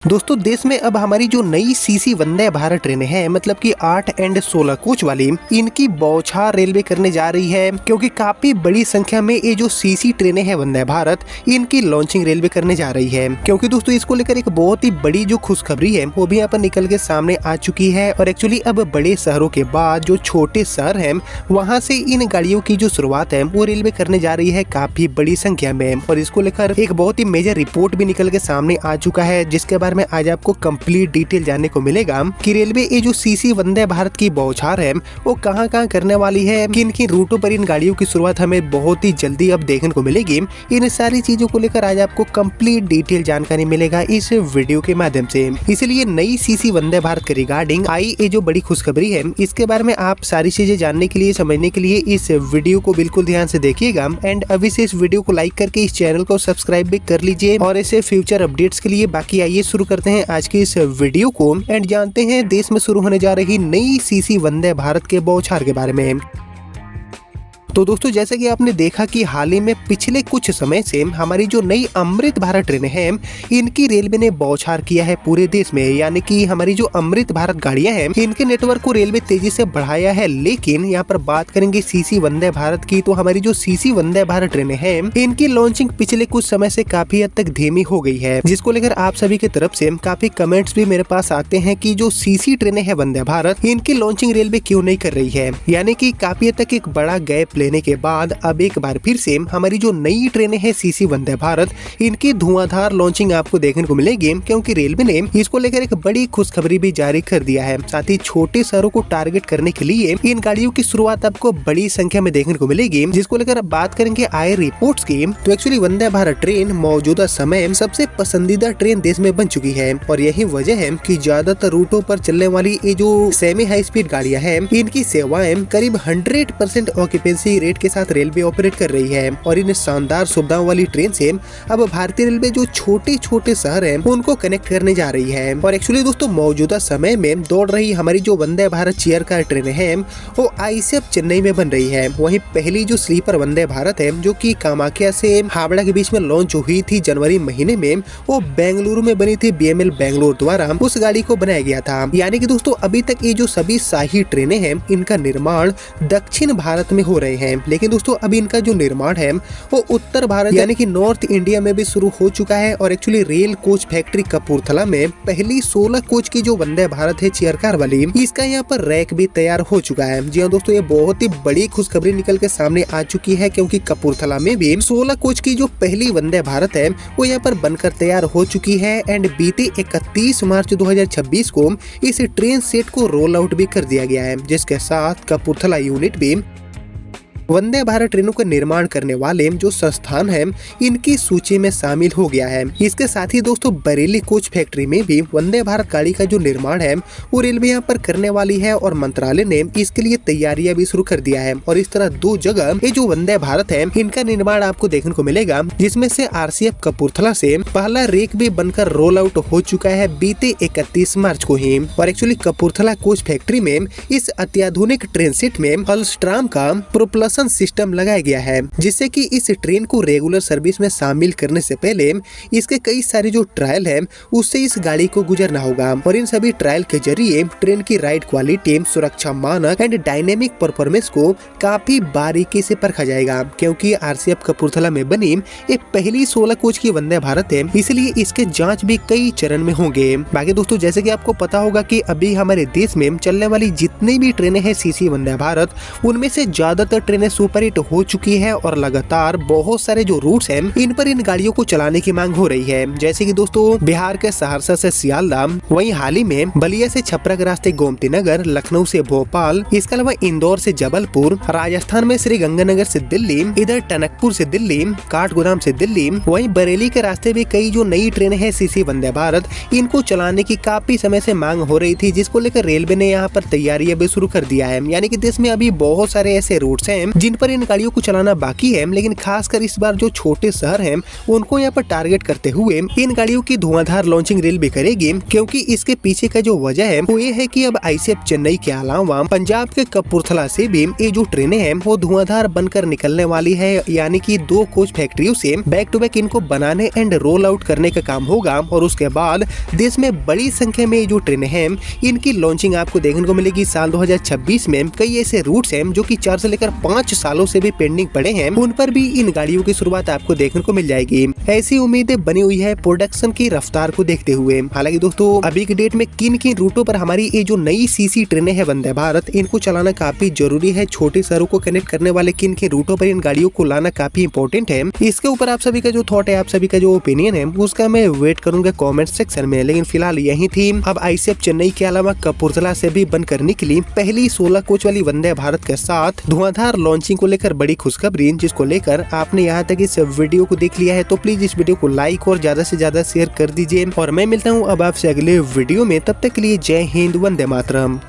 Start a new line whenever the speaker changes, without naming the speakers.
दोस्तों देश में अब हमारी जो नई सीसी वंदे भारत ट्रेनें हैं मतलब कि 8 एंड 16 कोच वाली इनकी बौछार रेलवे करने जा रही है, क्योंकि काफी बड़ी संख्या में ये जो सीसी ट्रेनें हैं वंदे भारत इनकी लॉन्चिंग रेलवे करने जा रही है। क्योंकि दोस्तों इसको लेकर एक बहुत ही बड़ी जो खुशखबरी है वो भी यहाँ पर निकल के सामने आ चुकी है। और एक्चुअली अब बड़े शहरों के बाद जो छोटे शहर है वहाँ से इन गाड़ियों की जो शुरुआत है वो रेलवे करने जा रही है काफी बड़ी संख्या में। और इसको लेकर एक बहुत ही मेजर रिपोर्ट भी निकल के सामने आ चुका है, जिसके बारे में आज आपको कंप्लीट डिटेल जानने को मिलेगा कि रेलवे ये जो सीसी वंदे भारत की बौछार है वो कहां करने वाली है, किन किन रूटों पर इन गाड़ियों की शुरुआत हमें बहुत ही जल्दी अब देखने को मिलेगी। इन सारी चीजों को लेकर आज आपको कंप्लीट डिटेल जानकारी मिलेगा इस वीडियो के माध्यम से। इसलिए नई सीसी वंदे भारत के रिगार्डिंग आई ये जो बड़ी खुशखबरी है इसके बारे में आप सारी चीजें जानने के लिए, समझने के लिए इस वीडियो को बिल्कुल ध्यान से देखिएगा। एंड अभी से इस वीडियो को लाइक करके इस चैनल को सब्सक्राइब भी कर लीजिए और ऐसे फ्यूचर अपडेट्स के लिए। बाकी आइए शुरू करते हैं आज की इस वीडियो को एंड जानते हैं देश में शुरू होने जा रही नई सीसी वंदे भारत के बौछार के बारे में। तो दोस्तों जैसे कि आपने देखा कि हाल ही में पिछले कुछ समय से हमारी जो नई अमृत भारत ट्रेनें हैं इनकी रेलवे ने बौछार किया है पूरे देश में। यानी कि हमारी जो अमृत भारत गाड़ियां हैं इनके नेटवर्क को रेलवे तेजी से बढ़ाया है। लेकिन यहाँ पर बात करेंगे सीसी वंदे भारत की, तो हमारी जो सीसी वंदे भारत ट्रेनें हैं इनकी लॉन्चिंग पिछले कुछ समय से काफी हद तक धीमी हो गई है, जिसको लेकर आप सभी की तरफ से काफी कमेंट्स भी मेरे पास आते हैं कि जो सीसी ट्रेनें हैं वंदे भारत इनकी लॉन्चिंग रेलवे क्यों नहीं कर रही है। यानी कि काफी हद तक एक बड़ा गैप लेने के बाद अब एक बार फिर से हमारी जो नई ट्रेनें हैं सीसी वंदे भारत इनकी धुआंधार लॉन्चिंग आपको देखने को मिलेगी, क्योंकि रेलवे ने इसको लेकर एक बड़ी खुशखबरी भी जारी कर दिया है। साथ ही छोटे शहरों को टारगेट करने के लिए इन गाड़ियों की शुरुआत आपको बड़ी संख्या में देखने को मिलेगी। जिसको लेकर बात करेंगे आए रिपोर्ट्स की, तो एक्चुअली वंदे भारत ट्रेन मौजूदा समय सबसे पसंदीदा ट्रेन देश में बन चुकी है। और यही वजह है कि ज्यादातर रूटों पर चलने वाली ये जो सेमी हाई स्पीड गाड़ियां हैं इनकी सेवाएं करीब 100% ऑक्यूपेंसी रेट के साथ रेलवे ऑपरेट कर रही है। और इन शानदार सुविधाओं वाली ट्रेन से अब भारतीय रेलवे जो छोटे छोटे शहर हैं उनको कनेक्ट करने जा रही है। और एक्चुअली दोस्तों मौजूदा समय में दौड़ रही हमारी जो वंदे भारत चेयर कार ट्रेनें हैं वो आईसीएफ चेन्नई में बन रही है। वहीं पहली जो स्लीपर वंदे भारत है जो कि कामाख्या से हावड़ा के बीच में लॉन्च हुई थी जनवरी महीने में, वो बेंगलुरु में बनी थी बीएमएल बेंगलुरु द्वारा उस गाड़ी को बनाया गया था। यानी कि दोस्तों अभी तक ये जो सभी शाही ट्रेनें हैं इनका निर्माण दक्षिण भारत में हो रहे हैं, लेकिन दोस्तों अभी इनका जो निर्माण है वो उत्तर भारत यानी कि नॉर्थ इंडिया में भी शुरू हो चुका है। और actually rail coach factory Kapurthala में पहली 16 कोच की जो वंदे भारत है चेयर कार वाली इसका यहाँ पर रैक भी तैयार हो चुका है। जी हाँ दोस्तों ये बहुत ही बड़ी खुशखबरी निकल के सामने आ चुकी है, क्योंकि कपूरथला में भी 16 कोच की जो पहली वंदे भारत है वो यहाँ पर बनकर तैयार हो चुकी है। एंड बीते 31 मार्च 2026 को इस ट्रेन सेट को रोल आउट भी कर दिया गया है, जिसके साथ कपूरथला यूनिट भी वंदे भारत ट्रेनों का निर्माण करने वाले जो संस्थान है इनकी सूची में शामिल हो गया है। इसके साथ ही दोस्तों बरेली कोच फैक्ट्री में भी वंदे भारत गाड़ी का जो निर्माण है वो रेलवे यहाँ पर करने वाली है और मंत्रालय ने इसके लिए तैयारियां भी शुरू कर दिया है। और इस तरह 2 जगह ये जो वंदे भारत है इनका निर्माण आपको देखने को मिलेगा, जिसमें से आरसीएफ कपूरथला से पहला रेक भी बनकर रोल आउट हो चुका है बीते 31 मार्च को ही। और एक्चुअली कपूरथला कोच फैक्ट्री में इस अत्याधुनिक ट्रेन सेट में अल्स्ट्राम का प्रोपल्शन सिस्टम लगाया गया है, जिससे कि इस ट्रेन को रेगुलर सर्विस में शामिल करने से पहले इसके कई सारे जो ट्रायल है उससे इस गाड़ी को गुजरना होगा। और इन सभी ट्रायल के जरिए ट्रेन की राइड क्वालिटी, सुरक्षा मानक एंड डायनेमिक परफॉर्मेंस को काफी बारीकी से परखा जाएगा। क्योंकि आरसीएफ कपूरथला में बनी ये पहली 16 कोच की वंदे भारत है, इसलिए इसके जांच भी कई चरण में होंगे। बाकी दोस्तों जैसे कि आपको पता होगा कि अभी हमारे देश में चलने वाली जितनी भी ट्रेनें हैं सीसी वंदे भारत उनमें से ज्यादातर ट्रेनें सुपर हिट हो चुकी है और लगातार बहुत सारे जो रूट्स हैं इन पर इन गाड़ियों को चलाने की मांग हो रही है। जैसे कि दोस्तों बिहार के सहरसा से सियालदह, वहीं हाल ही में बलिया से छपरा के रास्ते गोमती नगर, लखनऊ से भोपाल, इसके अलावा इंदौर से जबलपुर, राजस्थान में श्री गंगानगर से दिल्ली, इधर टनकपुर से दिल्ली, काठगोदाम से दिल्ली, वहीं बरेली के रास्ते भी कई जो नई ट्रेनें हैं सीसी वंदे भारत इनको चलाने की काफी समय से मांग हो रही थी, जिसको लेकर रेलवे ने यहाँ पर तैयारियां भी शुरू कर दिया है। यानी कि देश में अभी बहुत सारे ऐसे रूट्स हैं जिन पर इन गाड़ियों को चलाना बाकी है, लेकिन खासकर इस बार जो छोटे शहर हैं उनको यहाँ पर टारगेट करते हुए इन गाड़ियों की धुआंधार लॉन्चिंग रेलवे करेगी। क्योंकि इसके पीछे का जो वजह है वो ये है कि अब आईसीएफ चेन्नई के अलावा पंजाब के कपूरथला से भी ये जो ट्रेनें हैं वो धुआंधार बनकर निकलने वाली है। यानी कि 2 कोच फैक्ट्रियों से बैक टू बैक इनको बनाने एंड रोल आउट करने का काम होगा और उसके बाद देश में बड़ी संख्या में जो ट्रेनें हैं इनकी लॉन्चिंग आपको देखने को मिलेगी। साल 2026 में कई ऐसे रूट्स हैं जो कि 4 से लेकर 5 सालों से भी पेंडिंग पड़े हैं, उन पर भी इन गाड़ियों की शुरुआत आपको देखने को मिल जाएगी। ऐसी उम्मीदें बनी हुई है प्रोडक्शन की रफ्तार को देखते हुए। हालांकि दोस्तों अभी की डेट में किन किन रूटों पर हमारी ये जो नई सीसी ट्रेनें हैं वंदे भारत, इनको चलाना काफी जरूरी है। छोटे शहरों को कनेक्ट करने वाले किन किन रूटों पर इन गाड़ियों को लाना काफी इंपॉर्टेंट है। इसके ऊपर आप सभी का जो थॉट है, आप सभी का जो ओपिनियन है, उसका मैं वेट करूंगा कमेंट सेक्शन में। लेकिन फिलहाल यही थी। अब आईसीएफ चेन्नई के अलावा कपूरथला से भी बंद करने के लिए पहली 16 कोच वाली वंदे भारत के साथ धुआंधार लॉन्चिंग को लेकर बड़ी खुशखबरी, जिसको लेकर आपने यहाँ तक इस वीडियो को देख लिया है तो प्लीज इस वीडियो को लाइक और ज्यादा से ज्यादा शेयर कर दीजिए। और मैं मिलता हूँ अब आपसे अगले वीडियो में, तब तक के लिए जय हिंद, वंदे मातरम।